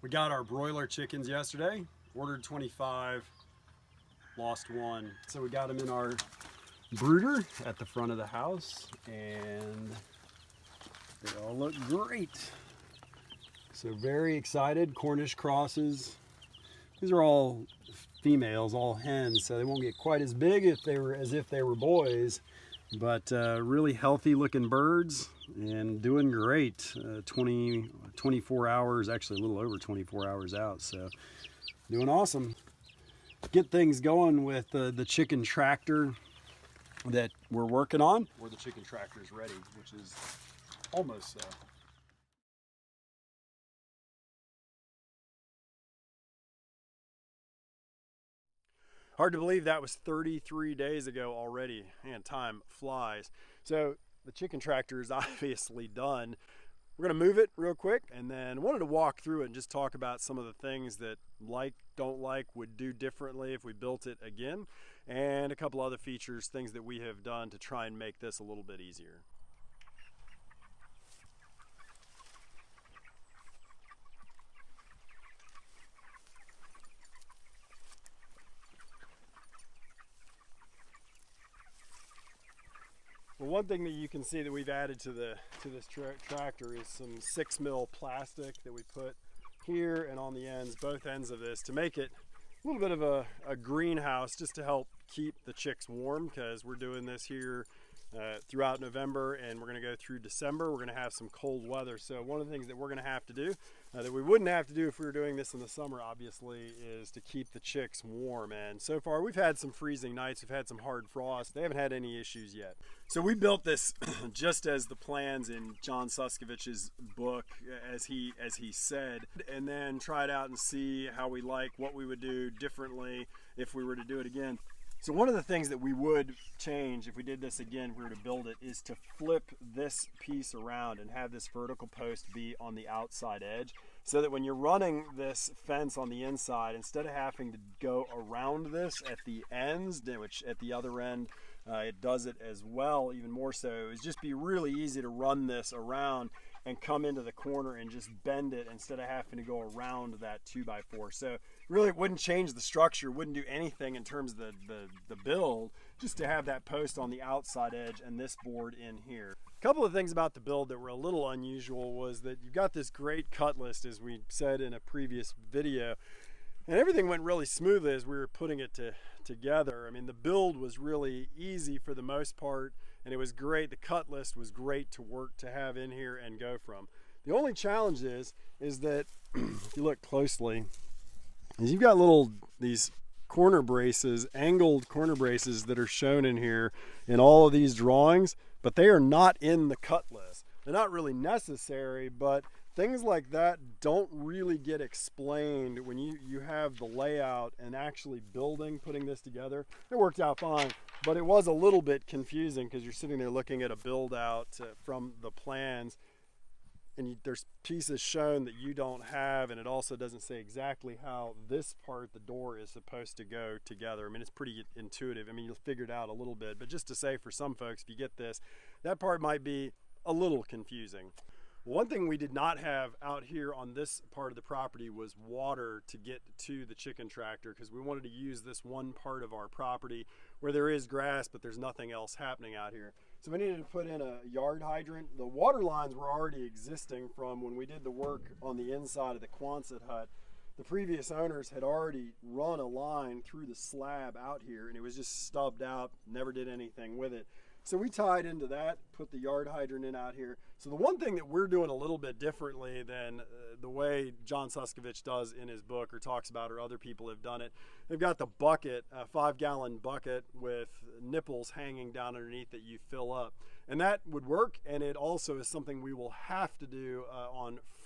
We got our broiler chickens yesterday, ordered 25, lost one. So we got them in our brooder at the front of the house and they all look great. So very excited, Cornish crosses. These are all females, all hens, so they won't get quite as big as if they were boys, but really healthy looking birds and doing great. 24 hours, actually a little over 24 hours out, so doing awesome. Get things going with the chicken tractor that we're working on, or the chicken tractor is ready, which is almost so. Hard to believe that was 33 days ago already, and time flies. So the chicken tractor is obviously done. We're gonna move it real quick, and then wanted to walk through it and just talk about some of the things that don't like, would do differently if we built it again, and a couple other features, things that we have done to try and make this a little bit easier. Well, one thing that you can see that we've added to this tractor is some 6 mil plastic that we put here and on the ends, both ends of this, to make it a little bit of a greenhouse, just to help keep the chicks warm, because we're doing this here throughout November, and we're going to go through December. We're going to have some cold weather, so one of the things that we're going to have to do that we wouldn't have to do if we were doing this in the summer, obviously, is to keep the chicks warm. And so far we've had some freezing nights, we've had some hard frost. They haven't had any issues yet. So we built this just as the plans in John Suscovich's book, as he said, and then try it out and see how we like, what we would do differently if we were to do it again. So one of the things that we would change if we did this again, if we were to build it, is to flip this piece around and have this vertical post be on the outside edge, so that when you're running this fence on the inside, instead of having to go around this at the ends, which at the other end it does it as well, even more so, is just be really easy to run this around and come into the corner and just bend it instead of having to go around that 2x4. So really it wouldn't change the structure, wouldn't do anything in terms of the build, just to have that post on the outside edge and this board in here. A couple of things about the build that were a little unusual was that you've got this great cut list, as we said in a previous video, and everything went really smoothly as we were putting it together. I mean, the build was really easy for the most part, and it was great. The cut list was great to work, to have in here and go from. The only challenge is that if you look closely, is you've got these corner braces, angled corner braces that are shown in here in all of these drawings, but they are not in the cut list. They're not really necessary, but things like that don't really get explained when you have the layout and actually putting this together. It worked out fine, but it was a little bit confusing because you're sitting there looking at a build out from the plans, and there's pieces shown that you don't have, and it also doesn't say exactly how this part, the door, is supposed to go together. I mean, it's pretty intuitive. I mean, you'll figure it out a little bit, but just to say, for some folks, if you get this, that part might be a little confusing. One thing we did not have out here on this part of the property was water to get to the chicken tractor, because we wanted to use this one part of our property where there is grass, but there's nothing else happening out here. So we needed to put in a yard hydrant. The water lines were already existing from when we did the work on the inside of the Quonset hut. The previous owners had already run a line through the slab out here, and it was just stubbed out, never did anything with it. So we tied into that, put the yard hydrant in out here. So the one thing that we're doing a little bit differently than the way John Suscovich does in his book, or talks about, or other people have done it, they've got the bucket, a 5-gallon bucket with nipples hanging down underneath that you fill up. And that would work, and it also is something we will have to do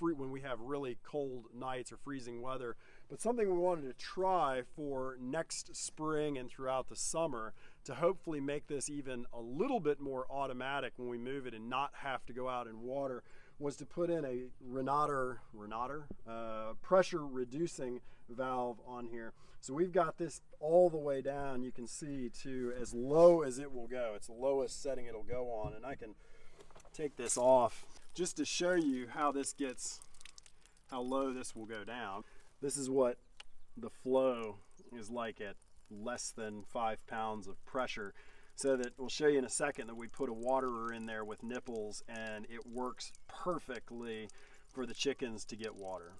when we have really cold nights or freezing weather, but something we wanted to try for next spring and throughout the summer, to hopefully make this even a little bit more automatic when we move it and not have to go out and water, was to put in a pressure reducing valve on here. So we've got this all the way down, you can see, to as low as it will go. It's the lowest setting it'll go on, and I can take this off just to show you how this gets how low this will go down. This is what the flow is like at less than 5 pounds of pressure. So that we'll show you in a second that we put a waterer in there with nipples, and it works perfectly for the chickens to get water.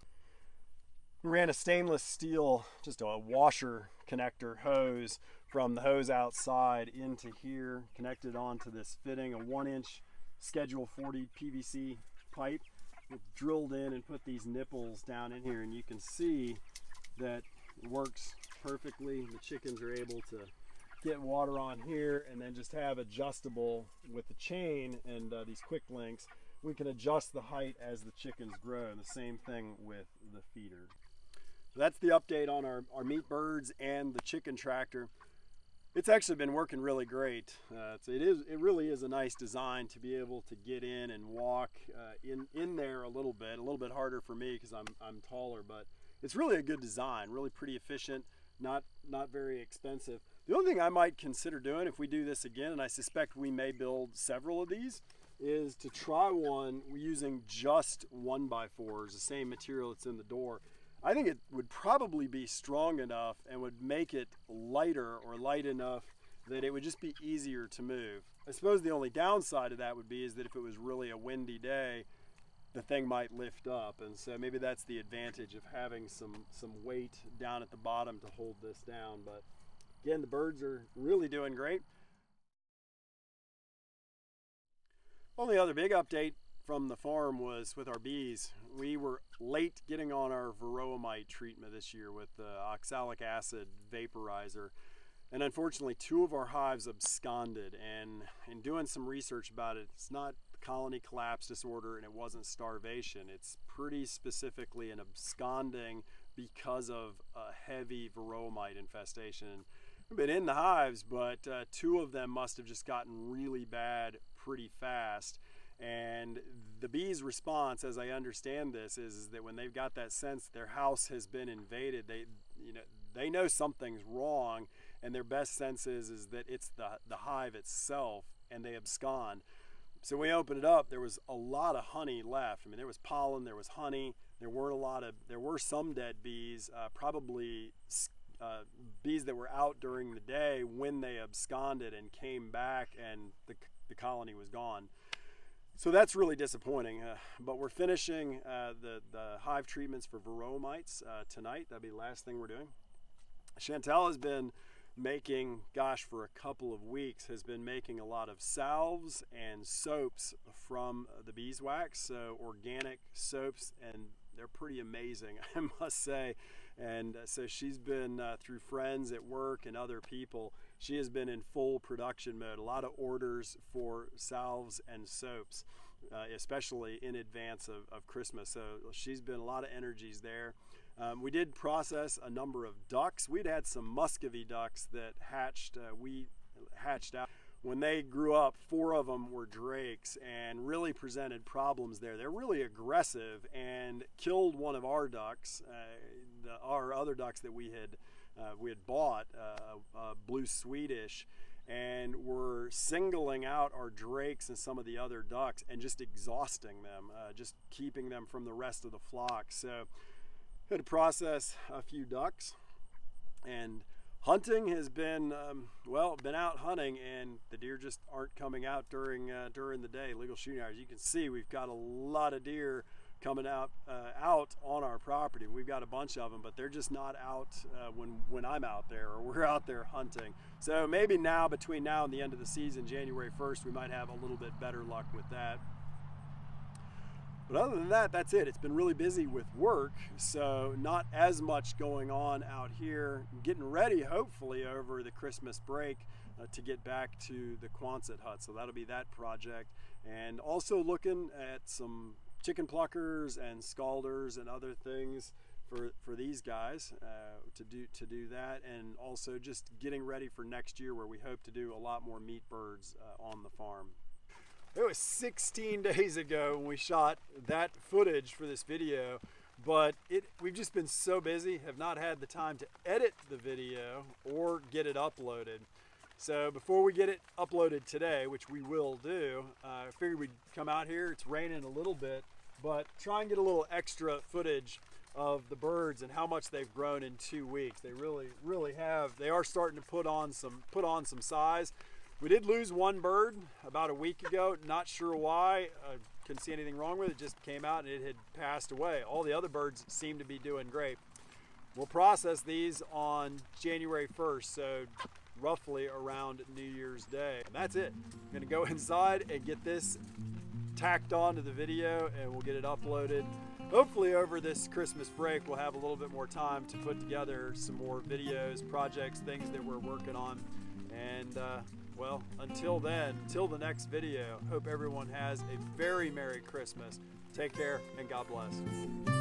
We ran a stainless steel, just a washer connector hose from the hose outside into here, connected onto this fitting, a 1-inch Schedule 40 PVC pipe. It drilled in and put these nipples down in here, and you can see that it works perfectly. The chickens are able to get water on here, and then just have adjustable with the chain and these quick links. We can adjust the height as the chickens grow, and the same thing with the feeder. So that's the update on our meat birds and the chicken tractor. It's actually been working really great. It really is a nice design to be able to get in and walk in there a little bit harder for me because I'm taller, but it's really a good design, really pretty efficient, not very expensive. The only thing I might consider doing if we do this again, and I suspect we may build several of these, is to try one using just 1x4s, the same material that's in the door. I think it would probably be strong enough and would make it lighter, or light enough that it would just be easier to move. I suppose the only downside of that would be is that if it was really a windy day, the thing might lift up, and so maybe that's the advantage of having some weight down at the bottom to hold this down. But again, the birds are really doing great. Only other big update from the farm was with our bees. We were late getting on our varroamite treatment this year with the oxalic acid vaporizer, and unfortunately 2 of our hives absconded. And in doing some research about it, it's not colony collapse disorder and it wasn't starvation. It's pretty specifically an absconding because of a heavy varroamite infestation. We've been in the hives, but 2 of them must have just gotten really bad pretty fast. And the bees' response, as I understand this, is that when they've got that sense their house has been invaded, they know something's wrong, and their best sense is that it's the hive itself, and they abscond. So when we opened it up, there was a lot of honey left. I mean, there was pollen, there was honey, there were some dead bees, probably bees that were out during the day when they absconded and came back, and the colony was gone. So that's really disappointing, but we're finishing the hive treatments for varroamites tonight. That'll be the last thing we're doing. Chantal has been making, gosh, for a couple of weeks, has been making a lot of salves and soaps from the beeswax, so organic soaps, and they're pretty amazing, I must say. And so she's been, through friends at work and other people, she has been in full production mode. A lot of orders for salves and soaps, especially in advance of Christmas. So she's been a lot of energies there. We did process a number of ducks. We'd had some Muscovy ducks that we hatched out. When they grew up, 4 of them were drakes and really presented problems there. They're really aggressive and killed one of our ducks, our other ducks that we had bought, blue Swedish, and were singling out our drakes and some of the other ducks and just exhausting them, just keeping them from the rest of the flock. So we had to process a few ducks, and hunting has been, been out hunting, and the deer just aren't coming out during the day, legal shooting hours. You can see we've got a lot of deer coming out on our property. We've got a bunch of them, but they're just not out when I'm out there or we're out there hunting. So maybe now, between now and the end of the season, January 1st, we might have a little bit better luck with that. But other than that, that's it. It's been really busy with work, so not as much going on out here. Getting ready, hopefully, over the Christmas break to get back to the Quonset hut. So that'll be that project. And also looking at some chicken pluckers and scalders and other things for these guys to do that. And also just getting ready for next year, where we hope to do a lot more meat birds on the farm. It was 16 days ago when we shot that footage for this video, but we've just been so busy, have not had the time to edit the video or get it uploaded. So before we get it uploaded today, which we will do, I figured we'd come out here. It's raining a little bit, but try and get a little extra footage of the birds and how much they've grown in 2 weeks. They really have. They are starting to put on some size. We did lose one bird about a week ago. Not sure why. Couldn't see anything wrong with it. Just came out and it had passed away. All the other birds seem to be doing great. We'll process these on January 1st, so roughly around New Year's Day. And that's it. I'm gonna go inside and get this tacked on to the video, and we'll get it uploaded. Hopefully over this Christmas break, we'll have a little bit more time to put together some more videos, projects, things that we're working on. And well, until then, until the next video, hope everyone has a very Merry Christmas. Take care and God bless.